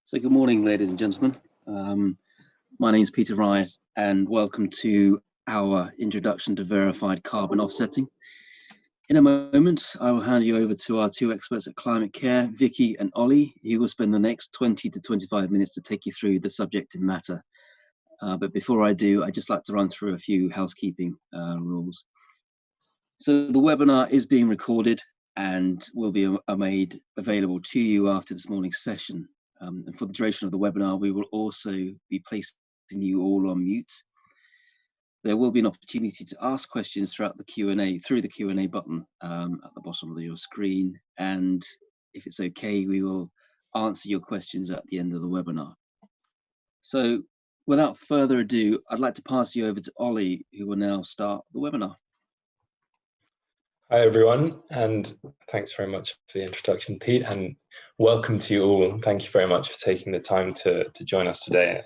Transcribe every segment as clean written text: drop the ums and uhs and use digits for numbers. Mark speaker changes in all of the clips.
Speaker 1: So good morning, ladies and gentlemen. My name is Peter Wright, and welcome to our introduction to verified carbon offsetting. In a moment, I will hand you over to our two experts at ClimateCare, Vicky and Ollie, who will spend the next 20 to 25 minutes to take you through the subject matter. But before I do, I'd just like to run through a few housekeeping rules. So the webinar is being recorded and will be made available to you after this morning's session. And for the duration of the webinar, we will also be placing you all on mute. There will be an opportunity to ask questions throughout the Q&A, through the Q&A button at the bottom of your screen. And if it's okay, we will answer your questions at the end of the webinar. So without further ado, I'd like to pass you over to Ollie, who will now start the webinar.
Speaker 2: Hi everyone, and thanks very much for the introduction, Pete, and welcome to you all. Thank you very much for taking the time to join us today.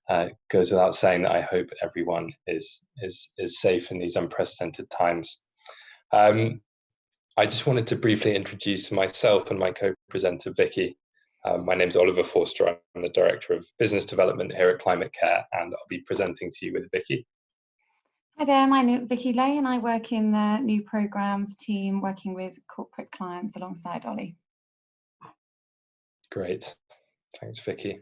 Speaker 2: It goes without saying that I hope everyone is safe in these unprecedented times. I just wanted to briefly introduce myself and my co-presenter, Vicky. My name is Oliver Forster. I'm the Director of Business Development here at ClimateCare, and I'll be presenting to you with Vicky.
Speaker 3: Hi there, my name is Vicky Lay and I work in the new programs team working with corporate clients alongside Ollie.
Speaker 2: Great, thanks Vicky.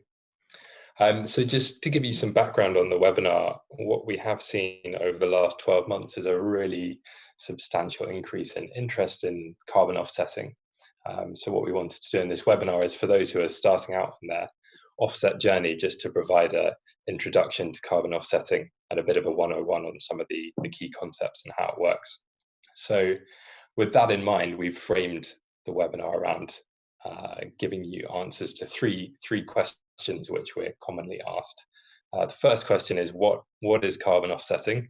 Speaker 2: So just to give you some background on the webinar, what we have seen over the last 12 months is a really substantial increase in interest in carbon offsetting. So what we wanted to do in this webinar is for those who are starting out on their offset journey, just to provide an introduction to carbon offsetting and a bit of a 101 on some of the key concepts and how it works. So with that in mind, we've framed the webinar around giving you answers to three questions which we're commonly asked. The first question is what is carbon offsetting,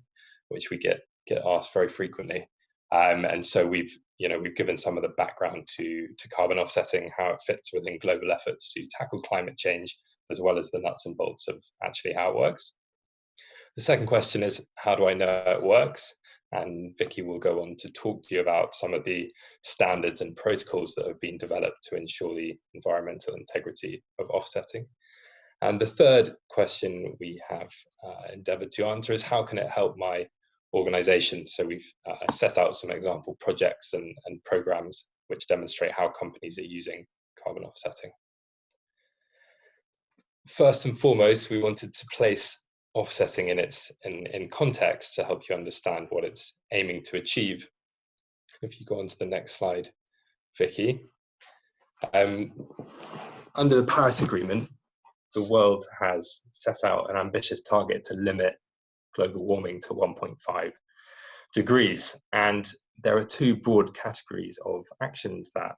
Speaker 2: which we get asked very frequently. And so we've given some of the background to carbon offsetting, how it fits within global efforts to tackle climate change, as well as the nuts and bolts of actually how it works. The second question is, how do I know it works? And Vicky will go on to talk to you about some of the standards and protocols that have been developed to ensure the environmental integrity of offsetting. And the third question we have endeavored to answer is, how can it help my organization? So we've set out some example projects and programs which demonstrate how companies are using carbon offsetting. First and foremost, we wanted to place offsetting in context to help you understand what it's aiming to achieve. If you go on to the next slide, Vicky. Under the Paris Agreement, the world has set out an ambitious target to limit global warming to 1.5 degrees. And there are two broad categories of actions that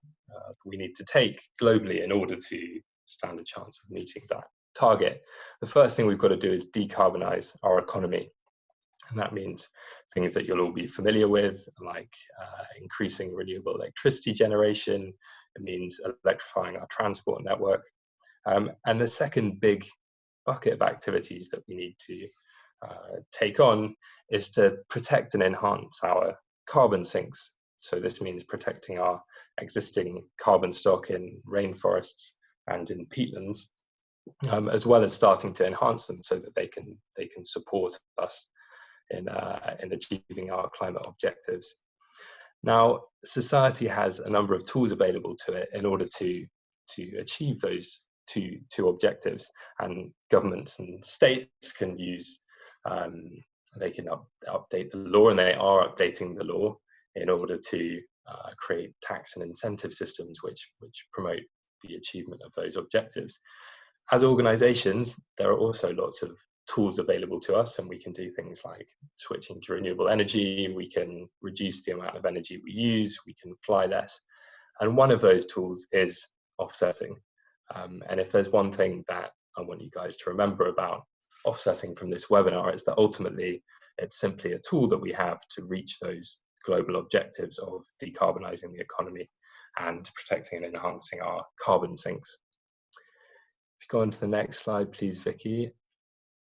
Speaker 2: we need to take globally in order to stand a chance of meeting that target. The first thing we've got to do is decarbonize our economy. And that means things that you'll all be familiar with, like increasing renewable electricity generation. It means electrifying our transport network. And the second big bucket of activities that we need to take on is to protect and enhance our carbon sinks. So this means protecting our existing carbon stock in rainforests and in peatlands, as well as starting to enhance them so that they can support us in achieving our climate objectives. Now, society has a number of tools available to it in order to achieve those two objectives, and governments and states can use they can update the law, and they are updating the law in order to create tax and incentive systems which promote the achievement of those objectives. As organizations, there are also lots of tools available to us, and we can do things like switching to renewable energy, we can reduce the amount of energy we use, we can fly less. And one of those tools is offsetting. And if there's one thing that I want you guys to remember about offsetting from this webinar, is that ultimately it's simply a tool that we have to reach those global objectives of decarbonizing the economy and protecting and enhancing our carbon sinks. If you go on to the next slide, please, Vicky.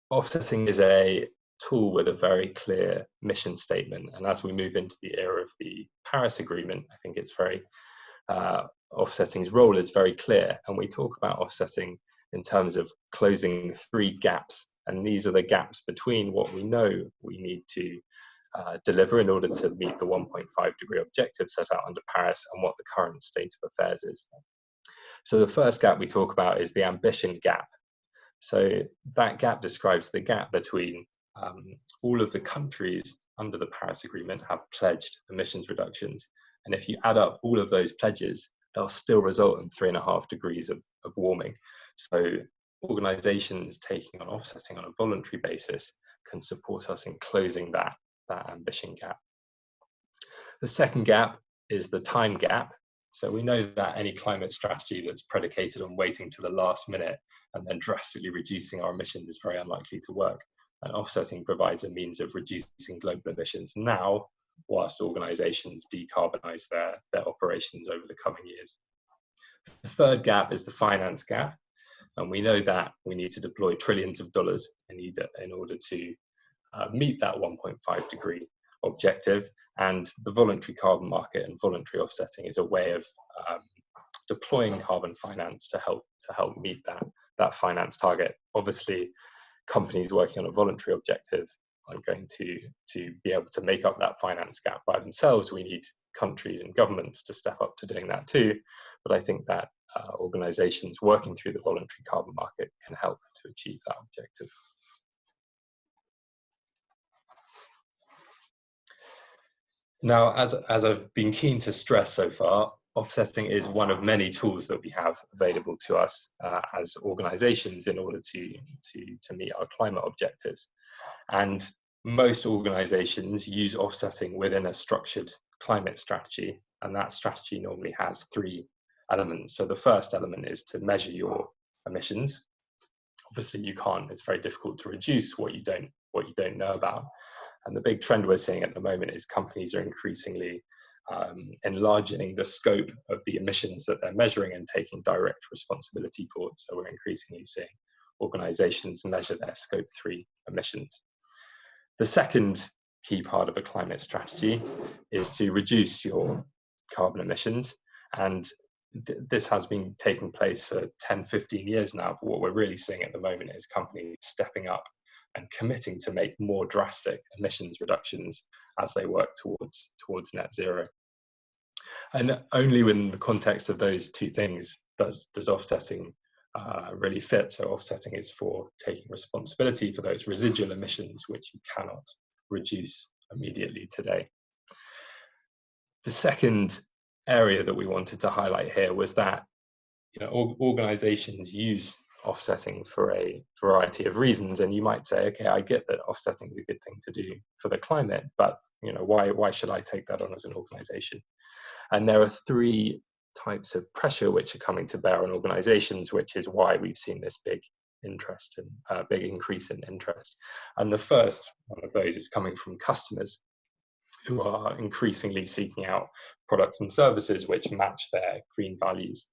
Speaker 2: Offsetting is a tool with a very clear mission statement, and as we move into the era of the Paris Agreement, I think it's very offsetting's role is very clear, and we talk about offsetting in terms of closing 3 gaps. And these are the gaps between what we know we need to deliver in order to meet the 1.5 degree objective set out under Paris and what the current state of affairs is. So the first gap we talk about is the ambition gap. So that gap describes the gap between all of the countries under the Paris Agreement have pledged emissions reductions. And if you add up all of those pledges, they'll still result in 3.5 degrees of warming. So organizations taking on offsetting on a voluntary basis can support us in closing that ambition gap. The second gap is the time gap. So we know that any climate strategy that's predicated on waiting to the last minute and then drastically reducing our emissions is very unlikely to work. And offsetting provides a means of reducing global emissions now, whilst organizations decarbonize their operations over the coming years. The third gap is the finance gap. And we know that we need to deploy trillions of dollars in order to meet that 1.5 degree objective. And the voluntary carbon market and voluntary offsetting is a way of deploying carbon finance to help meet that finance target. Obviously, companies working on a voluntary objective aren't going to be able to make up that finance gap by themselves. We need countries and governments to step up to doing that too. But I think that organizations working through the voluntary carbon market can help to achieve that objective. Now, as I've been keen to stress so far, offsetting is one of many tools that we have available to us as organizations in order to meet our climate objectives. And most organizations use offsetting within a structured climate strategy, and that strategy normally has 3 elements. So the first element is to measure your emissions. Obviously, it's very difficult to reduce what you don't know about. And the big trend we're seeing at the moment is companies are increasingly enlarging the scope of the emissions that they're measuring and taking direct responsibility for. So we're increasingly seeing organizations measure their scope 3 emissions. The second key part of a climate strategy is to reduce your carbon emissions. And this has been taking place for 10, 15 years now. But what we're really seeing at the moment is companies stepping up and committing to make more drastic emissions reductions as they work towards net zero. And only within the context of those 2 things does offsetting really fit. So offsetting is for taking responsibility for those residual emissions which you cannot reduce immediately today. The second area that we wanted to highlight here was that organizations use offsetting for a variety of reasons, and you might say, okay, I get that offsetting is a good thing to do for the climate, but why should I take that on as an organization? And there are 3 types of pressure which are coming to bear on organizations, which is why we've seen this big interest and big increase in interest. And the first one of those is coming from customers who are increasingly seeking out products and services which match their green values.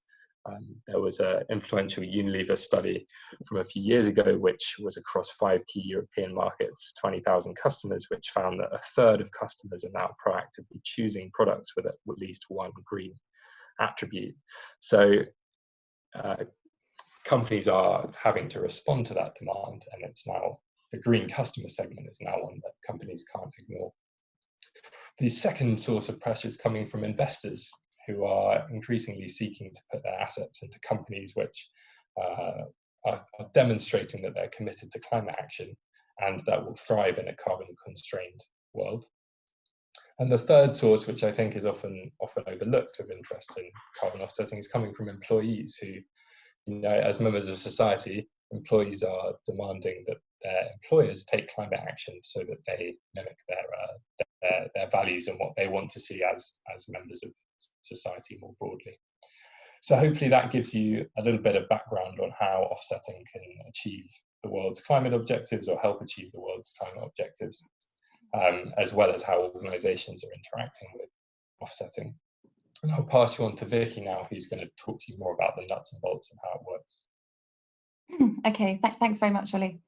Speaker 2: There was an influential Unilever study from a few years ago, which was across 5 key European markets, 20,000 customers, which found that 1/3 of customers are now proactively choosing products with at least 1 green attribute. So companies are having to respond to that demand, and it's now the green customer segment is now one that companies can't ignore. The second source of pressure is coming from investors who are increasingly seeking to put their assets into companies which are demonstrating that they're committed to climate action and that will thrive in a carbon-constrained world. And the third source, which I think is often overlooked of interest in carbon offsetting, is coming from employees who, as members of society, employees are demanding that their employers take climate action so that they mimic their values and what they want to see as members of society more broadly. So hopefully that gives you a little bit of background on how offsetting can achieve the world's climate objectives or help achieve the world's climate objectives, as well as how organizations are interacting with offsetting. And I'll pass you on to Vicky now, who's going to talk to you more about the nuts and bolts and how it works.
Speaker 3: Okay, thanks very much, Ollie.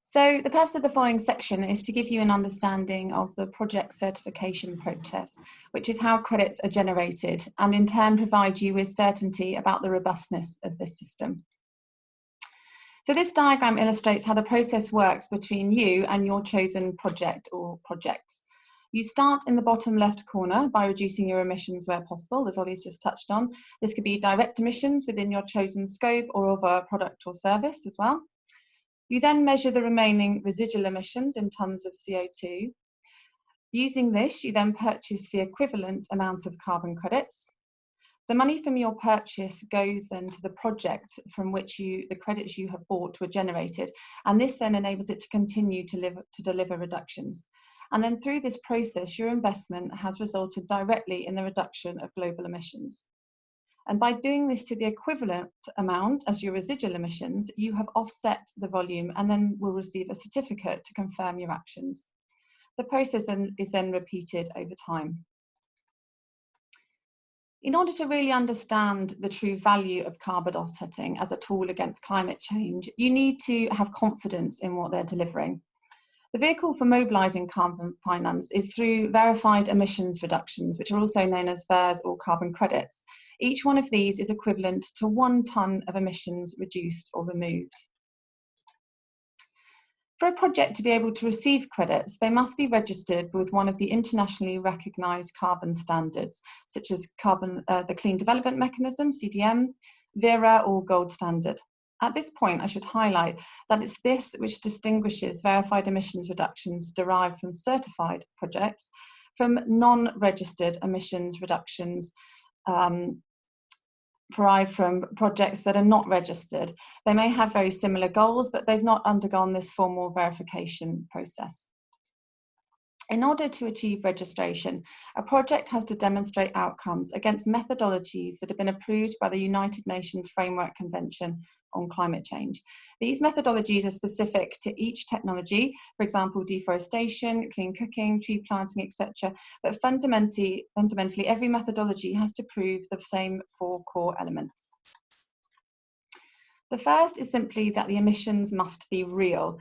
Speaker 3: So the purpose of the following section is to give you an understanding of the project certification process, which is how credits are generated, and in turn provide you with certainty about the robustness of this system. So this diagram illustrates how the process works between you and your chosen project or projects. You start in the bottom left corner by reducing your emissions where possible, as Ollie's just touched on. This could be direct emissions within your chosen scope or of a product or service as well. You then measure the remaining residual emissions in tonnes of CO2. Using this, you then purchase the equivalent amount of carbon credits. The money from your purchase goes then to the project from which the credits you have bought were generated, and this then enables it to continue to deliver reductions. And then through this process, your investment has resulted directly in the reduction of global emissions. And by doing this to the equivalent amount as your residual emissions, you have offset the volume and then will receive a certificate to confirm your actions. The process is then repeated over time. In order to really understand the true value of carbon offsetting as a tool against climate change, you need to have confidence in what they're delivering. The vehicle for mobilising carbon finance is through verified emissions reductions, which are also known as VERS or carbon credits. Each one of these is equivalent to 1 tonne of emissions reduced or removed. For a project to be able to receive credits, they must be registered with one of the internationally recognised carbon standards, such as the Clean Development Mechanism, CDM, VERA or Gold Standard. At this point, I should highlight that it's this which distinguishes verified emissions reductions derived from certified projects from non-registered emissions reductions derived from projects that are not registered. They may have very similar goals, but they've not undergone this formal verification process. In order to achieve registration, a project has to demonstrate outcomes against methodologies that have been approved by the United Nations Framework Convention on Climate Change. These methodologies are specific to each technology, for example, deforestation, clean cooking, tree planting, etc. But fundamentally, every methodology has to prove the same 4 core elements. The first is simply that the emissions must be real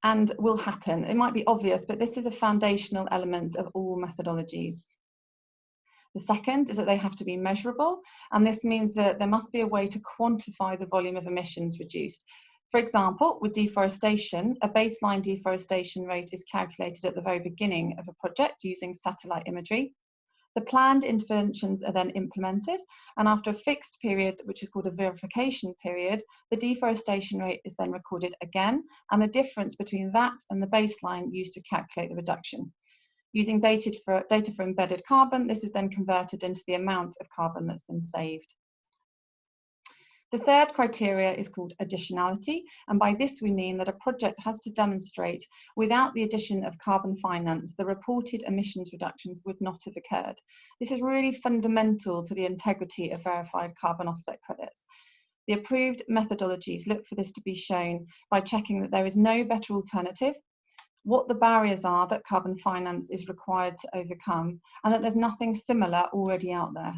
Speaker 3: and will happen. It might be obvious, but this is a foundational element of all methodologies. The second is that they have to be measurable, and this means that there must be a way to quantify the volume of emissions reduced. For example, with deforestation, a baseline deforestation rate is calculated at the very beginning of a project using satellite imagery. The planned interventions are then implemented, and after a fixed period, which is called a verification period, the deforestation rate is then recorded again, and the difference between that and the baseline used to calculate the reduction. Using data for embedded carbon, this is then converted into the amount of carbon that's been saved. The third criteria is called additionality, and by this we mean that a project has to demonstrate without the addition of carbon finance, the reported emissions reductions would not have occurred. This is really fundamental to the integrity of verified carbon offset credits. The approved methodologies look for this to be shown by checking that there is no better alternative, what the barriers are that carbon finance is required to overcome, and that there's nothing similar already out there.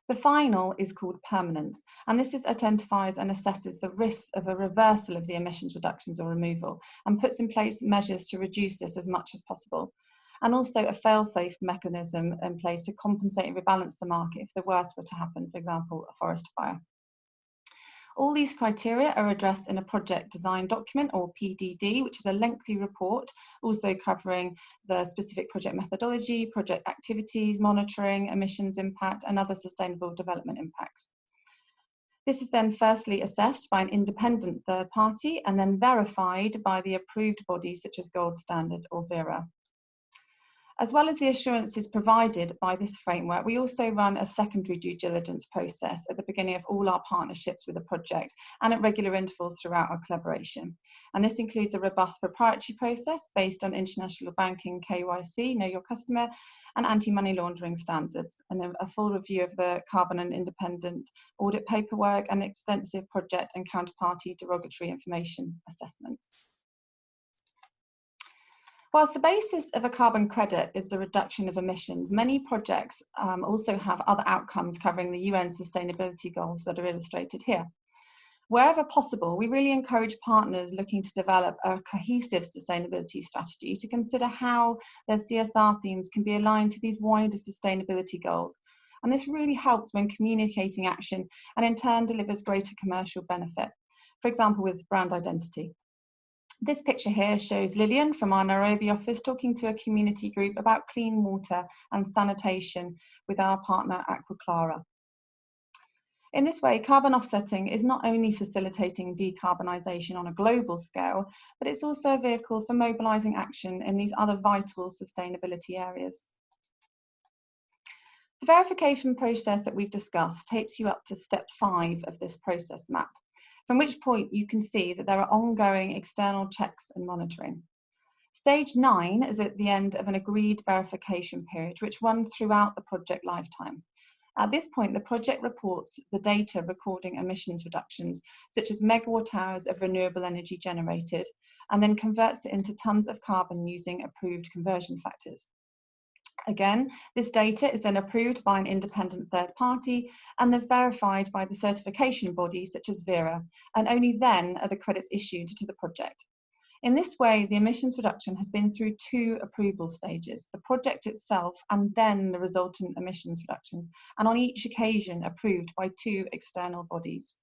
Speaker 3: The final is called permanence, and this identifies and assesses the risks of a reversal of the emissions reductions or removal and puts in place measures to reduce this as much as possible. And also a fail-safe mechanism in place to compensate and rebalance the market if the worst were to happen, for example, a forest fire. All these criteria are addressed in a project design document or PDD, which is a lengthy report, also covering the specific project methodology, project activities, monitoring, emissions impact, and other sustainable development impacts. This is then firstly assessed by an independent third party and then verified by the approved bodies such as Gold Standard or VERA. As well as the assurances provided by this framework, we also run a secondary due diligence process at the beginning of all our partnerships with the project and at regular intervals throughout our collaboration. And this includes a robust proprietary process based on international banking KYC, know your customer, and anti-money laundering standards, and a full review of the carbon and independent audit paperwork and extensive project and counterparty derogatory information assessments. Whilst the basis of a carbon credit is the reduction of emissions, many projects also have other outcomes covering the UN sustainability goals that are illustrated here. Wherever possible, we really encourage partners looking to develop a cohesive sustainability strategy to consider how their CSR themes can be aligned to these wider sustainability goals. And this really helps when communicating action and in turn delivers greater commercial benefit, for example, with brand identity. This picture here shows Lillian from our Nairobi office talking to a community group about clean water and sanitation with our partner Aquaclara. In this way, carbon offsetting is not only facilitating decarbonisation on a global scale, but it's also a vehicle for mobilising action in these other vital sustainability areas. The verification process that we've discussed takes you up to step 5 of this process map, from which point you can see that there are ongoing external checks and monitoring. Stage 9 is at the end of an agreed verification period, which runs throughout the project lifetime. At this point, the project reports the data recording emissions reductions, such as megawatt hours of renewable energy generated, and then converts it into tons of carbon using approved conversion factors. Again, this data is then approved by an independent third party and then verified by the certification body such as Vera, and only then are the credits issued to the project. In this way, the emissions reduction has been through 2 approval stages, the project itself and then the resultant emissions reductions, and on each occasion approved by 2 external bodies.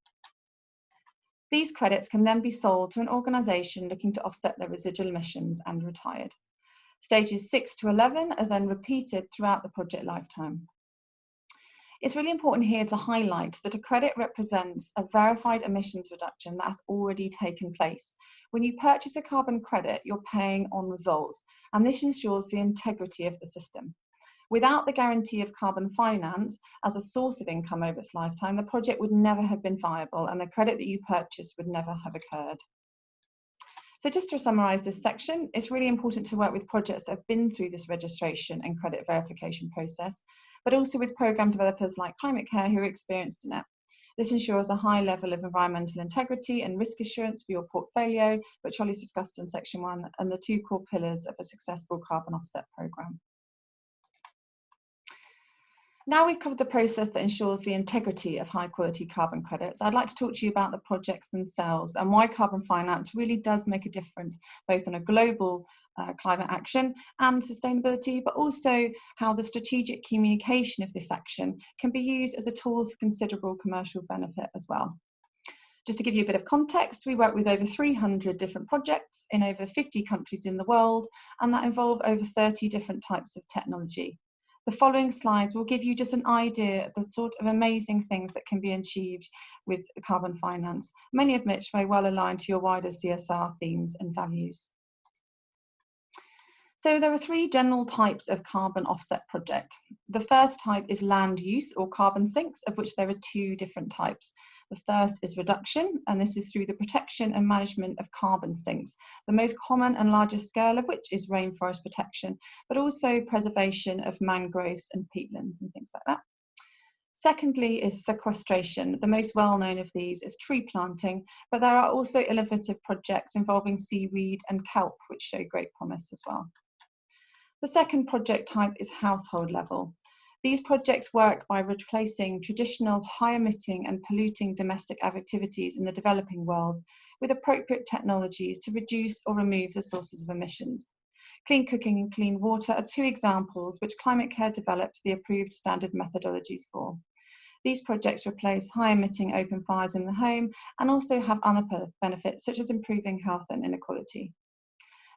Speaker 3: These credits can then be sold to an organisation looking to offset their residual emissions and retired. Stages 6 to 11 are then repeated throughout the project lifetime. It's really important here to highlight that a credit represents a verified emissions reduction that has already taken place. When you purchase a carbon credit, you're paying on results, and this ensures the integrity of the system. Without the guarantee of carbon finance as a source of income over its lifetime, the project would never have been viable and the credit that you purchased would never have occurred. So just to summarise this section, it's really important to work with projects that have been through this registration and credit verification process, but also with programme developers like ClimateCare who are experienced in it. This ensures a high level of environmental integrity and risk assurance for your portfolio, which Ollie's discussed in section 1, and the 2 core pillars of a successful carbon offset programme. Now we've covered the process that ensures the integrity of high quality carbon credits, I'd like to talk to you about the projects themselves and why carbon finance really does make a difference, both on a global climate action and sustainability, but also how the strategic communication of this action can be used as a tool for considerable commercial benefit as well. Just to give you a bit of context, we work with over 300 different projects in over 50 countries in the world, and that involve over 30 different types of technology. The following slides will give you just an idea of the sort of amazing things that can be achieved with carbon finance, many of which may well align to your wider CSR themes and values. So there are 3 general types of carbon offset project. The first type is land use or carbon sinks, of which there are 2 different types. The first is reduction, and this is through the protection and management of carbon sinks, the most common and largest scale of which is rainforest protection, but also preservation of mangroves and peatlands and things like that. Secondly is sequestration. The most well-known of these is tree planting, but there are also innovative projects involving seaweed and kelp, which show great promise as well. The second project type is household level. These projects work by replacing traditional high-emitting and polluting domestic activities in the developing world with appropriate technologies to reduce or remove the sources of emissions. Clean cooking and clean water are 2 examples which ClimateCare developed the approved standard methodologies for. These projects replace high-emitting open fires in the home and also have other benefits such as improving health and inequality.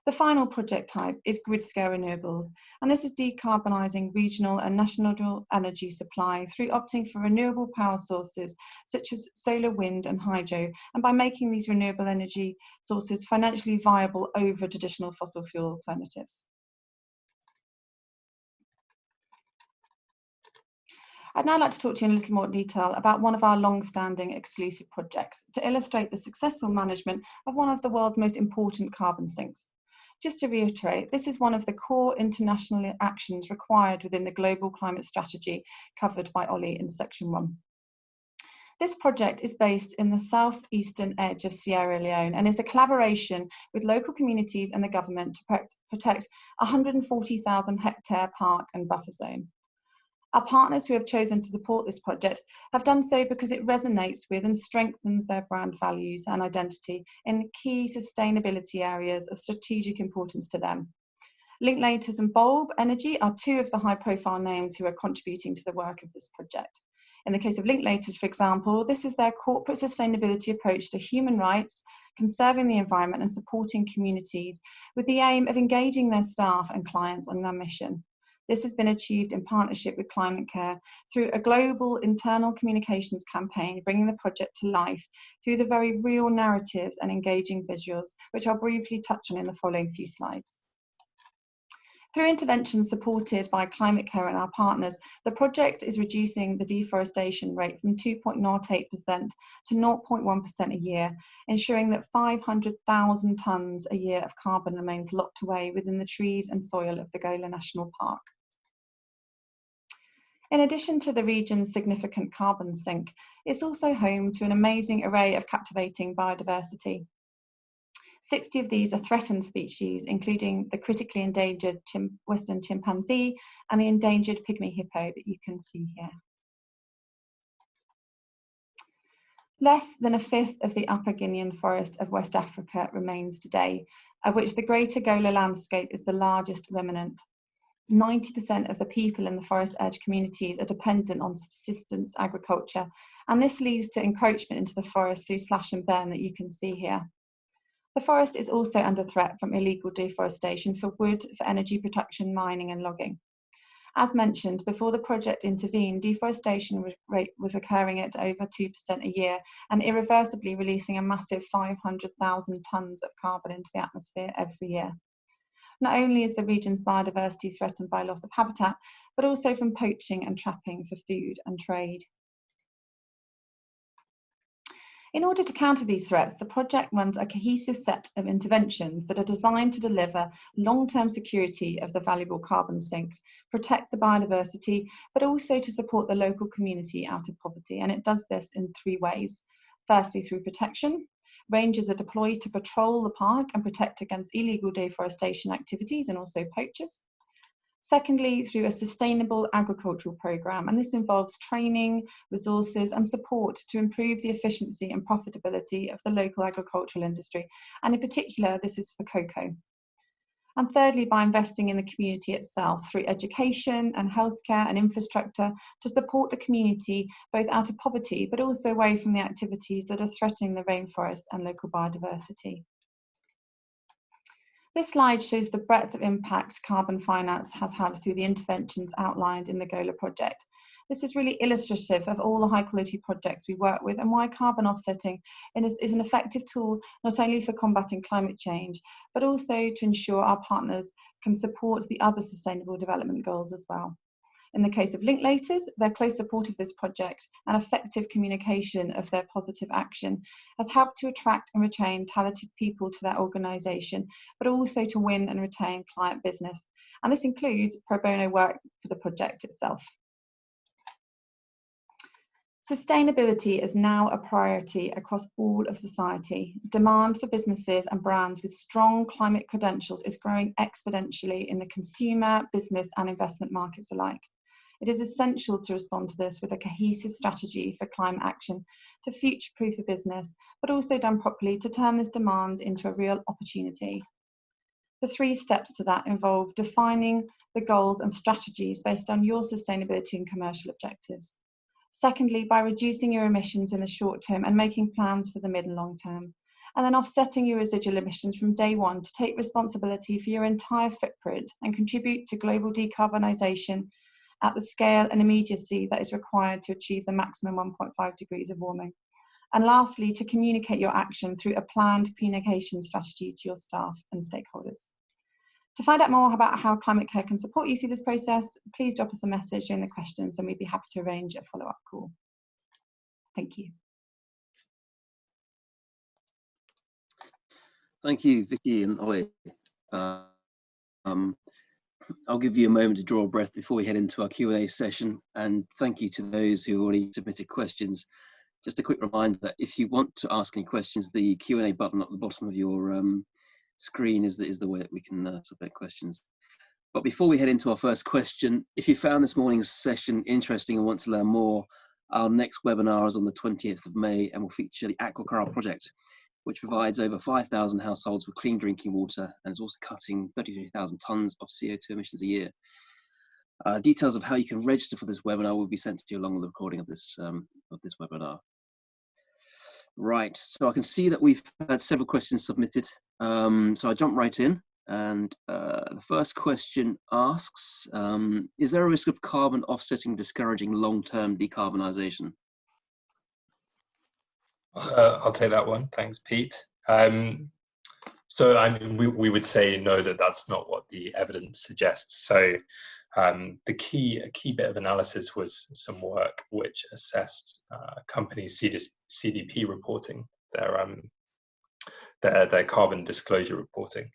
Speaker 3: The final project type is grid-scale renewables, and this is decarbonising regional and national energy supply through opting for renewable power sources such as solar, wind and hydro, and by making these renewable energy sources financially viable over traditional fossil fuel alternatives. I'd now like to talk to you in a little more detail about one of our long-standing exclusive projects to illustrate the successful management of one of the world's most important carbon sinks. Just to reiterate, this is one of the core international actions required within the global climate strategy covered by Ollie in section 1. This project is based in the southeastern edge of Sierra Leone and is a collaboration with local communities and the government to protect a 140,000 hectare park and buffer zone. Our partners who have chosen to support this project have done so because it resonates with and strengthens their brand values and identity in key sustainability areas of strategic importance to them. Linklaters and Bulb Energy are two of the high-profile names who are contributing to the work of this project. In the case of Linklaters, for example, this is their corporate sustainability approach to human rights, conserving the environment and supporting communities, with the aim of engaging their staff and clients on their mission. This has been achieved in partnership with ClimateCare through a global internal communications campaign, bringing the project to life through the very real narratives and engaging visuals, which I'll briefly touch on in the following few slides. Through interventions supported by ClimateCare and our partners, the project is reducing the deforestation rate from 2.08% to 0.1% a year, ensuring that 500,000 tonnes a year of carbon remains locked away within the trees and soil of the Gola National Park. In addition to the region's significant carbon sink, it's also home to an amazing array of captivating biodiversity. 60 of these are threatened species, including the critically endangered western chimpanzee and the endangered pygmy hippo that you can see here. Less than a fifth of the Upper Guinean forest of West Africa remains today, of which the Greater Gola landscape is the largest remnant. 90% of the people in the forest edge communities are dependent on subsistence agriculture, and this leads to encroachment into the forest through slash and burn that you can see here. The forest is also under threat from illegal deforestation for wood, for energy production, mining and logging. As mentioned, before the project intervened, deforestation rate was occurring at over 2% a year and irreversibly releasing a massive 500,000 tonnes of carbon into the atmosphere every year. Not only is the region's biodiversity threatened by loss of habitat, but also from poaching and trapping for food and trade. In order to counter these threats, the project runs a cohesive set of interventions that are designed to deliver long-term security of the valuable carbon sink, protect the biodiversity, but also to support the local community out of poverty. And it does this in three ways. Firstly, through protection. Rangers are deployed to patrol the park and protect against illegal deforestation activities and also poachers. Secondly, through a sustainable agricultural programme, and this involves training, resources and support to improve the efficiency and profitability of the local agricultural industry, and in particular this is for cocoa. And thirdly, by investing in the community itself through education and healthcare and infrastructure to support the community both out of poverty but also away from the activities that are threatening the rainforest and local biodiversity. This slide shows the breadth of impact carbon finance has had through the interventions outlined in the Gola project. This is really illustrative of all the high quality projects we work with and why carbon offsetting is an effective tool not only for combating climate change, but also to ensure our partners can support the other sustainable development goals as well. In the case of Linklaters, their close support of this project and effective communication of their positive action has helped to attract and retain talented people to their organisation, but also to win and retain client business. And this includes pro bono work for the project itself. Sustainability is now a priority across all of society. Demand for businesses and brands with strong climate credentials is growing exponentially in the consumer, business and investment markets alike. It is essential to respond to this with a cohesive strategy for climate action to future-proof a business, but also done properly to turn this demand into a real opportunity. The 3 steps to that involve defining the goals and strategies based on your sustainability and commercial objectives. Secondly, by reducing your emissions in the short term and making plans for the mid and long term. And then offsetting your residual emissions from day one to take responsibility for your entire footprint and contribute to global decarbonisation at the scale and immediacy that is required to achieve the maximum 1.5 degrees of warming. And lastly, to communicate your action through a planned communication strategy to your staff and stakeholders. To find out more about how ClimateCare can support you through this process, please drop us a message during the questions and we'd be happy to arrange a follow-up call. Thank you.
Speaker 1: Thank you, Vicky and Ollie. I'll give you a moment to draw a breath before we head into our Q&A session, and thank you to those who already submitted questions. Just a quick reminder that if you want to ask any questions, the Q&A button at the bottom of your screen is the way that we can submit questions. But before we head into our first question, if you found this morning's session interesting and want to learn more, our next webinar is on the 20th of May and will feature the Aquacoral project, which provides over 5,000 households with clean drinking water and is also cutting 33,000 tonnes of CO2 emissions a year. Details of how you can register for this webinar will be sent to you along with the recording of this webinar. Right, so I can see that we've had several questions submitted. So I jump right in, and the first question asks, is there a risk of carbon offsetting discouraging long-term decarbonisation?
Speaker 2: I'll take that one. Thanks, Pete. So I mean, we would say no, that's not what the evidence suggests. So the key bit of analysis was some work which assessed companies' CDP reporting, their carbon disclosure reporting.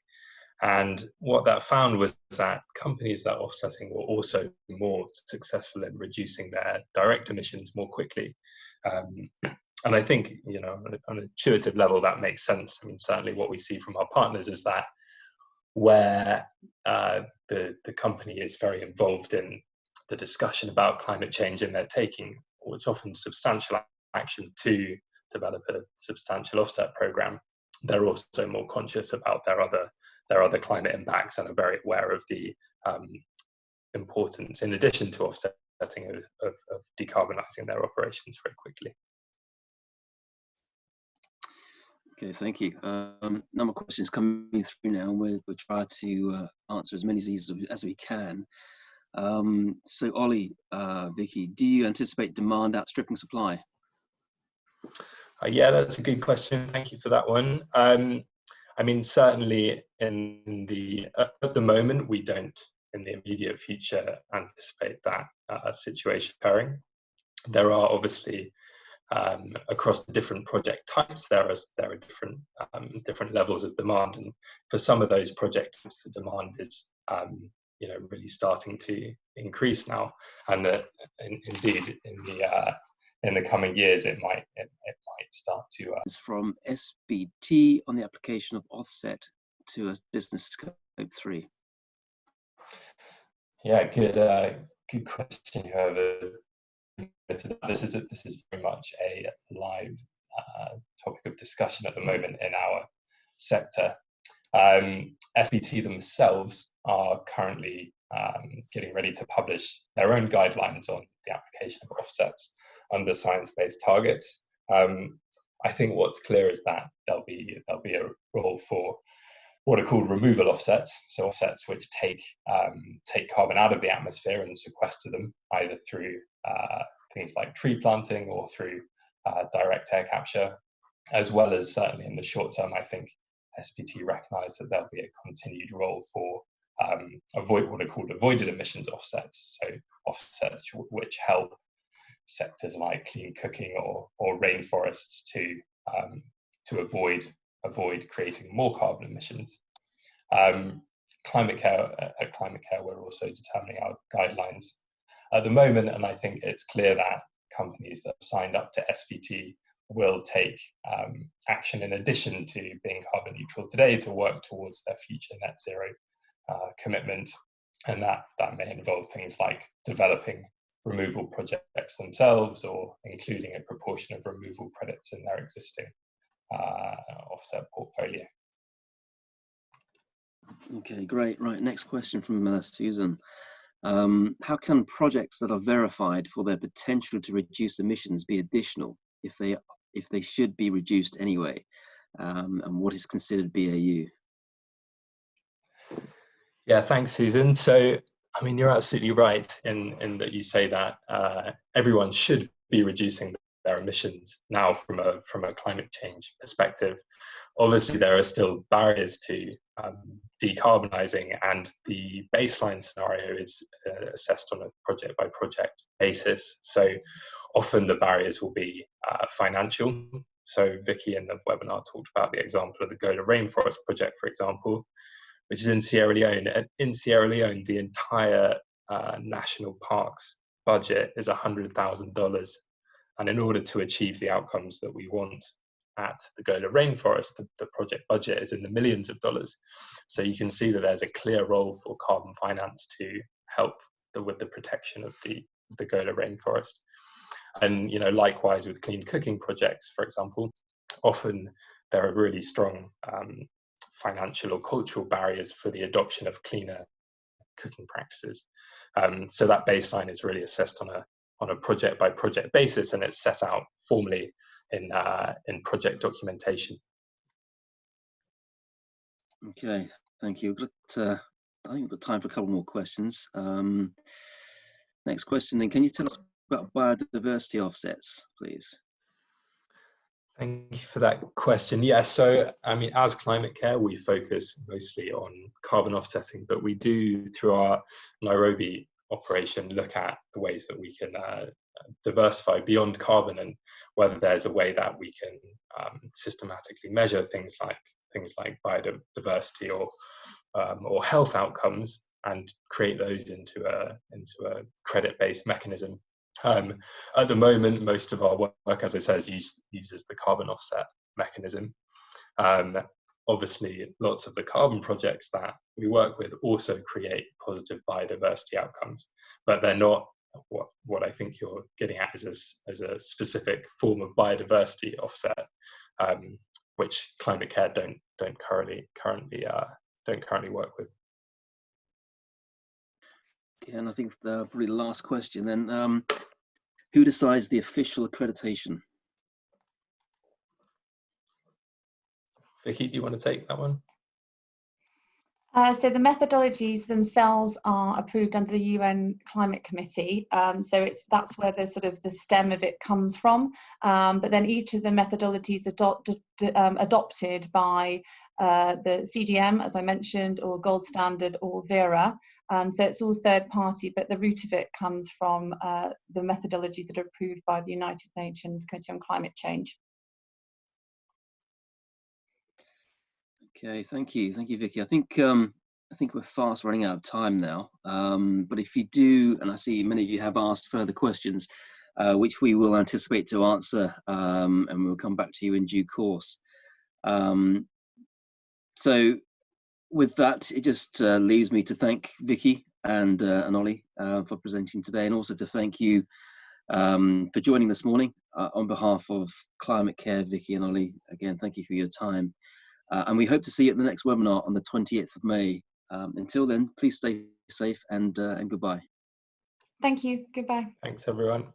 Speaker 2: And what that found was that companies that are offsetting were also more successful in reducing their direct emissions more quickly. And I think, you know, on an intuitive level, that makes sense. I mean, certainly what we see from our partners is that where the company is very involved in the discussion about climate change and they're taking what's often substantial action to develop a substantial offset program, they're also more conscious about their other climate impacts and are very aware of the importance, in addition to offsetting, of decarbonising their operations very quickly.
Speaker 1: Okay, thank you. Number of questions coming through now. We'll try to answer as many of these as we can. So Ollie, Vicky, do you anticipate demand outstripping supply?
Speaker 2: Yeah, that's a good question. Thank you for that one. I mean, certainly at the moment, we don't, in the immediate future, anticipate that situation occurring. There are obviously, across the different project types, there are different levels of demand, and for some of those project types, the demand is you know, really starting to increase now, and that indeed in the coming years it might start to.
Speaker 1: It's from SBT on the application of offset to a business scope 3.
Speaker 2: Yeah, good question, whoever. This is very much a live topic of discussion at the moment in our sector. SBT themselves are currently getting ready to publish their own guidelines on the application of offsets under science-based targets. I think what's clear is that there'll be a role for what are called removal offsets, so offsets which take carbon out of the atmosphere and sequester them, either through things like tree planting or through direct air capture, as well as, certainly in the short term, I think SBT recognise that there'll be a continued role for what are called avoided emissions offsets, so offsets which help sectors like clean cooking or rainforests to avoid creating more carbon emissions. ClimateCare, we're also determining our guidelines at the moment, and I think it's clear that companies that have signed up to SBT will take action in addition to being carbon neutral today to work towards their future net zero commitment, and that may involve things like developing removal projects themselves or including a proportion of removal credits in their existing offset portfolio.
Speaker 1: Okay, great. Right, next question from Susan. How can projects that are verified for their potential to reduce emissions be additional if they should be reduced anyway? And what is considered BAU?
Speaker 2: Yeah, thanks, Susan. So, I mean, you're absolutely right in that you say that everyone should be reducing their emissions now from a climate change perspective. Obviously, there are still barriers to decarbonising, and the baseline scenario is assessed on a project-by-project basis. So often the barriers will be financial. So Vicky in the webinar talked about the example of the Gola Rainforest project, for example, which is in Sierra Leone. And in Sierra Leone, the entire national parks budget is $100,000. And in order to achieve the outcomes that we want at the Gola Rainforest, the project budget is in the millions of dollars. So you can see that there's a clear role for carbon finance to help with the protection of the Gola Rainforest. And, you know, likewise with clean cooking projects, for example, often there are really strong financial or cultural barriers for the adoption of cleaner cooking practices. So that baseline is really assessed on a project by project basis, and it's set out formally in project documentation.
Speaker 1: Okay, thank you. I think we've got time for a couple more questions. Next question then, can you tell us about biodiversity offsets, please?
Speaker 2: Thank you for that question. Yeah, so I mean, as ClimateCare, we focus mostly on carbon offsetting, but we do, through our Nairobi operation, look at the ways that we can diversify beyond carbon, and whether there's a way that we can systematically measure things like biodiversity or health outcomes, and create those into a credit-based mechanism. At the moment, most of our work, as I said, uses the carbon offset mechanism. Obviously, lots of the carbon projects that we work with also create positive biodiversity outcomes, but they're not what I think you're getting at as a specific form of biodiversity offset, which ClimateCare don't currently work with.
Speaker 1: Okay, and I think probably the last question then, who decides the official accreditation?
Speaker 2: Vicky, do you want to take that one?
Speaker 3: So the methodologies themselves are approved under the UN Climate Committee. So that's where the stem of it comes from. But then each of the methodologies adopted by the CDM, as I mentioned, or Gold Standard or VERA. So it's all third party, but the root of it comes from the methodologies that are approved by the United Nations Committee on Climate Change.
Speaker 1: Okay, thank you, Vicky. I think we're fast running out of time now. But if you do, and I see many of you have asked further questions, which we will anticipate to answer, and we'll come back to you in due course. So with that, it just leaves me to thank Vicky and Ollie for presenting today, and also to thank you for joining this morning on behalf of ClimateCare. Vicky and Ollie, again, thank you for your time. And we hope to see you at the next webinar on the 28th of May. Until then, please stay safe and goodbye.
Speaker 3: Thank you. Goodbye.
Speaker 2: Thanks, everyone.